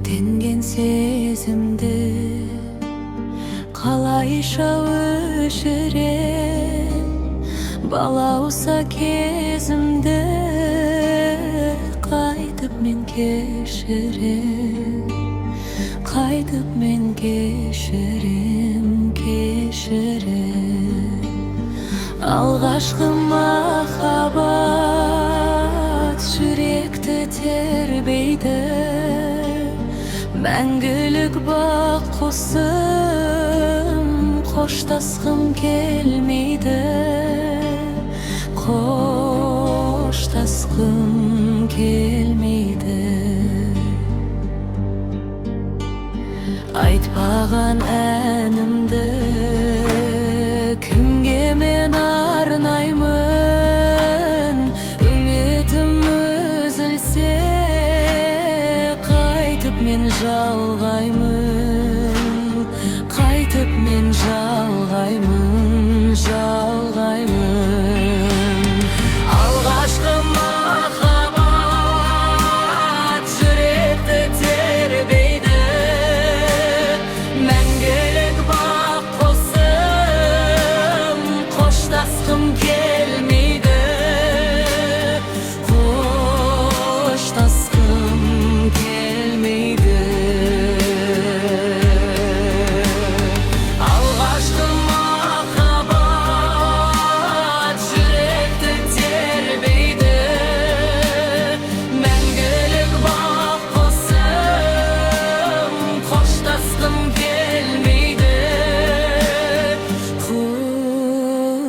Tengen sezimdi kalayışa öşürem. Bala olsa kezimde qaytıp men keşirem. Qaytıp men keşirem, keşirem. Alğaşkı mahabat yürekte terbeydi. Мәңгілік бақ қосым, қоштасқым келмейді. Қоштасқым келмейді. Айтпаған әнімді кімге мен арнаймын? Үмітім үзілсе мен жалғаймын, қайтып мен жалғаймын, жалғаймын. Алғашқы махаббат жүректі тербейді. Мәңгілік бақ қосым, қоштасқым келмейді. Қоштасқым келмейді.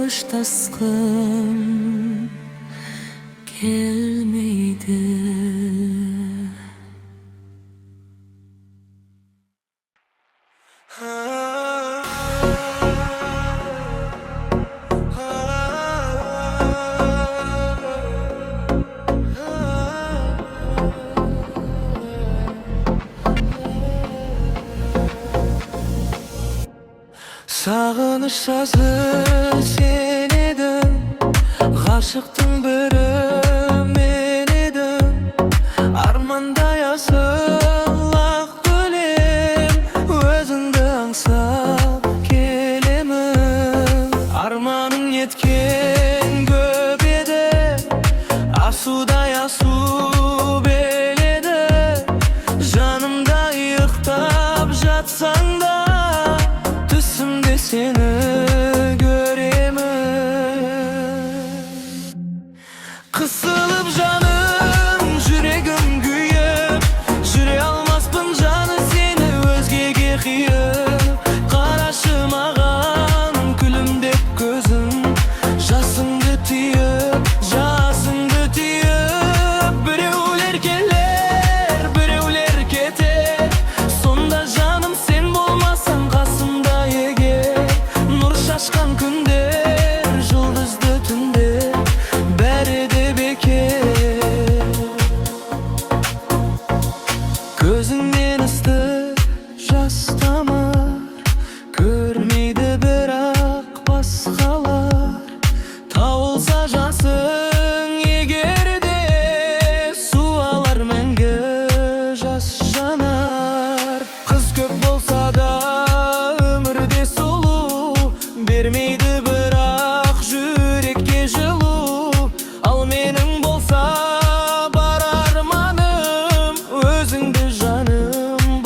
Қоштасқым келмейді. Sağınış sazı sen edim, ғашықтың бірі мен едім. Армандай асыл-ақ гүлем, өзіңді аңсап келемін. Арманың неткен көп еді, асудай асу беледі. Жанымда ұйықтап жатсаң да, түсімде сені қысылып жаным, жүрегім күйіп, жүре алмаспын жаны сені өзгеге қиып. Қарашы маған күлімдеп көзің, жасыңды түйіп, жасыңды түйіп. Біреулер келер, біреулер кетер, сонда жаным сен болмасаң қасымда егер. Нұр шашқан күндер, жұлдызды түндер, бәрі көзіңнен ыстық жас тамар, көрмейді бірақ басқалар. Тауылса жасың егерде, суалар мәңгі жас жанар. Қыз көп болса да өмірде сұлу, бермейді бірақ жүрекке жылу. Ал менің болса бар арманым, өзіңді жаным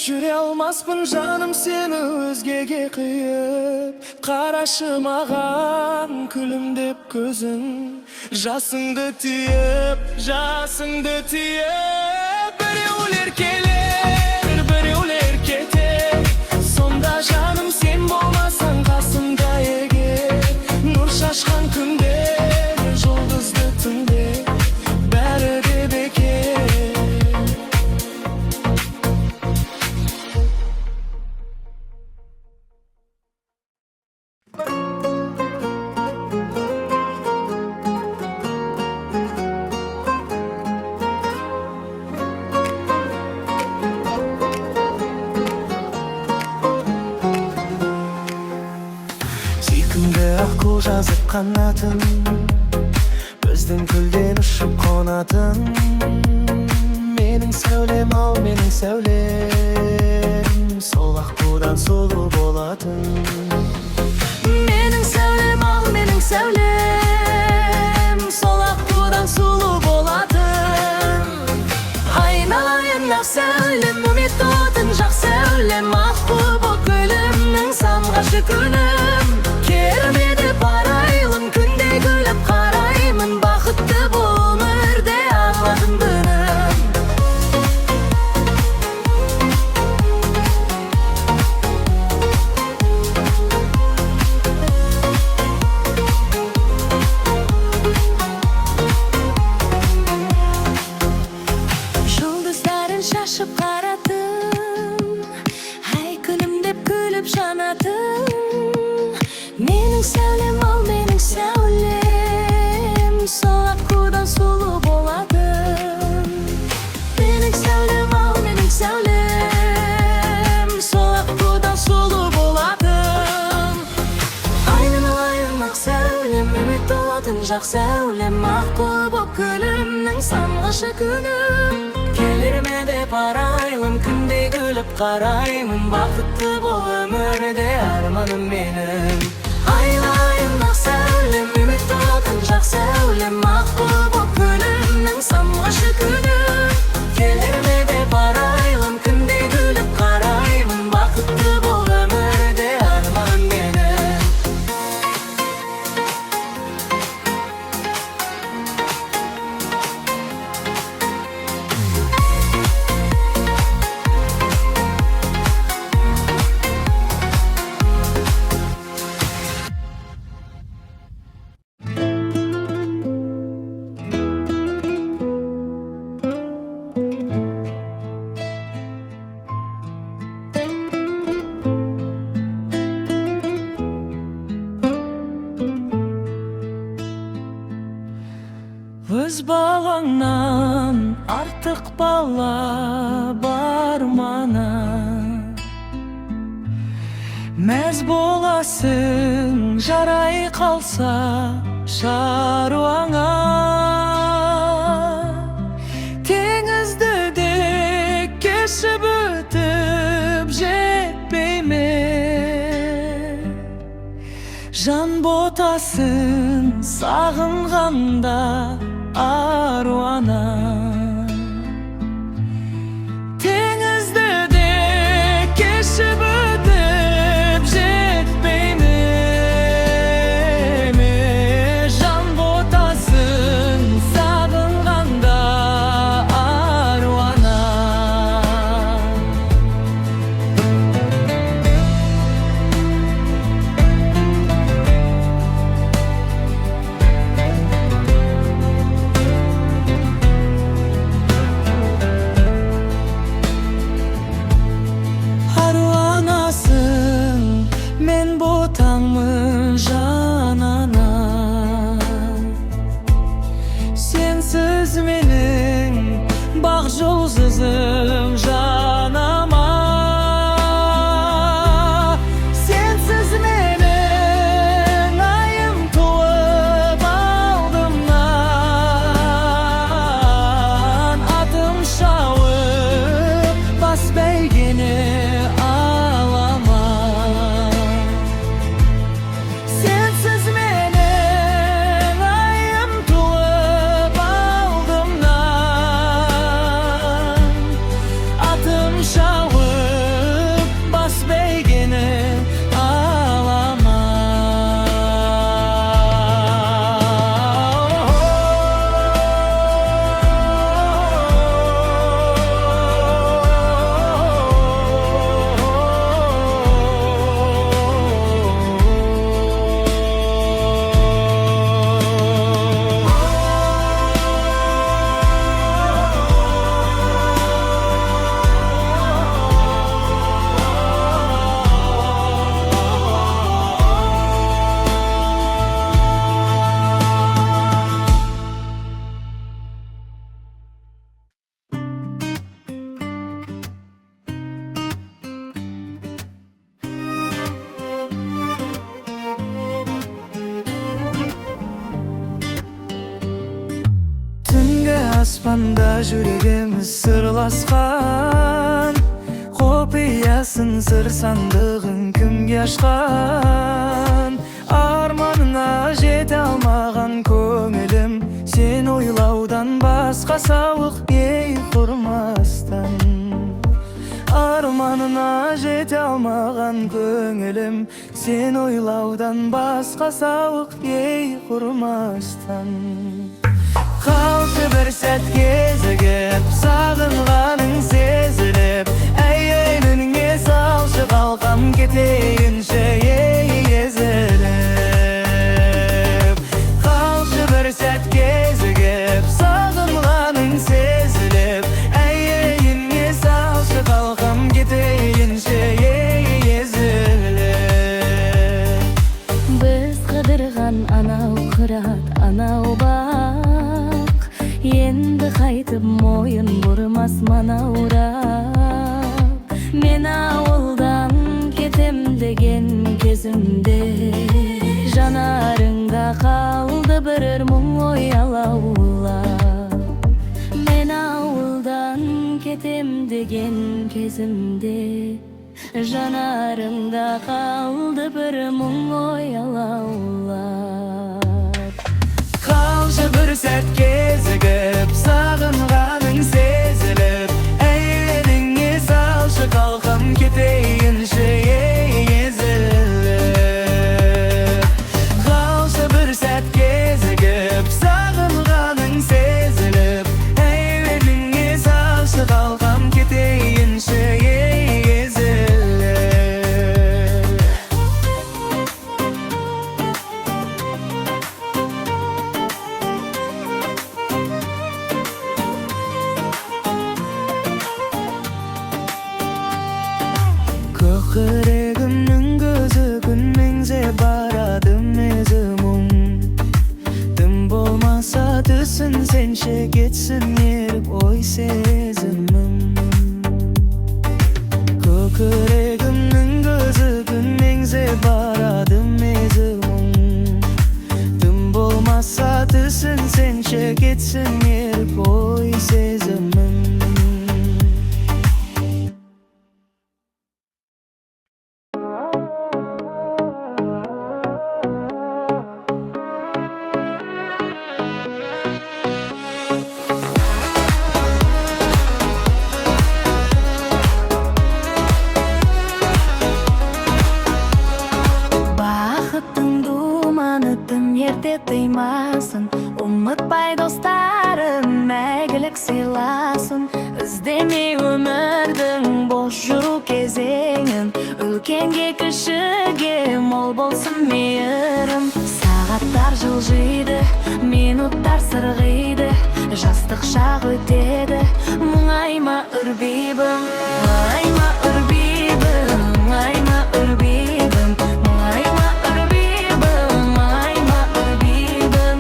Жүре алмаспын жаным сені өзгеге қиып, қарашы маған күлімдеп көзің, жасыңды түйіп, біреулер келер, біреулер кетер. Сонда жаным сен болмасаң қасымда егер, нұр шашқан күндер, жұлдызды түнде, бәрі де бекер. Сүйкімді аққу жазып қанатын, біздің гүлден ұшып қонатын. Менің сәулем, ал менің сәулем, сол аққудан сұлу болатын. Менің сәулем, ал менің сәулем, сол аққудан сұлу болатын. Айналайын ақ сәулем, үміт отын жақ сәулем, аққу боп гүлімнің самғашы күнім. Кермеді барайлым, күнде күліп қараймын, бақытты бұл өмірде аңладым бүгін. Жұлдыздарын шашып қаратын, ай күнім деп күліп жанатын. Менің сәулем, ал менің сәулем, сол аққудан сұлу болатын. Менің сәулем, ал менің сәулем, сол аққудан сұлу болатын. Айналайын ақ сәулем, үміт отын жақ сәулем, аққу боп гүлімнің самғашы күнім. Келер ме деп арайлым, күнде күліп қараймын, бақытты бұл өмірде арманым менің. Айналайын ақ сәулем, үміт отын жақ сәулем, аққу боп гүлімнің самғашы күнім. Келер ме деп арайлым, күнде күліп қараймын, бақытты бұл өмірде арманым менің. Өз балаңнан артық бала бар мана, мәз боласың жарай қалса шаруаңа. Теңізді де кешіп өтіп жетпей ме, жан ботасын сағынғанда аруана. Теңізді де кешіп өтіп жетпей ме, жан ботасын сағынғанда аруана. aspanda yüreğimiz sırlaskan, kopiyasın sır sandığın kimge açkan. Armanına jete almagan köngülüm, sen oylaudan başka sağlık ey kurmastan. Armanına jete almagan köngülüm, sen oylaudan başka sağlık ey kurmastan. Kalşı bir set gezegip, sağıngaның sezilip, ey önüne salşı kalkam keteyince ey ezilip. Kalşı bir set gezegip, sağıngaның sezilip, ey önüne salşı kalkam keteyince ey ezilip. Biz kıdırgan anau kırat, anau bak, endi qaytib moyun burmas mana urap. Men avuldan ketem degen kezimde, janarыңda kaldı bir muң oy alaulap. Men avuldan ketem degen kezimde, janarыңda kaldı bir muң oy alaulap. Kalşı bir set gezegip, sağıngaның sezilip, ey elinge salşı kalkam keteyince ey ezilip. Kalşı bir set gezegip, sağıngaның sezilip, ey elinge salşı kalkam keteyince ey ezilip. Köküregimnin gözü günmengze barады mezimum. Dim bolmasa tüsün senşe geçsin yerip oy sezimim. Köküregimnin gözü günmengze barады mezimum. Dim bolmasa tüsün senşe geçsin yerip oy sezimim. Бақыттың думаны тым ерте тыймасын, ұмытпай достарым мәңгілік сыйласын. Іздемей өмірдің бос жүру кезеңін, үлкенге кішіге мол болсын мейірім. Сағаттар жылжиды, минуттар сырғиды, жастық шақ өтеді, мұңайма үрбейбім, мұңайма үрбейбім, мұңайма үрбейбім, мұңайма үрбейбім, мұңайма үрбейбім.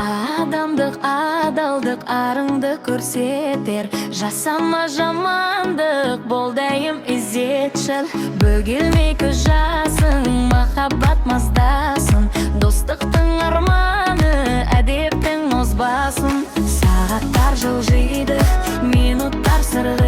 Адамдық, адалдық арыңды көрсетер, жасама жамандық, бол дайым ізетшіл. Бөгелмей көз жасың, махаббат маздасын, достықтың арманы, әдептің озбасын. Сағаттар жылжиды, минуттар сырғиды,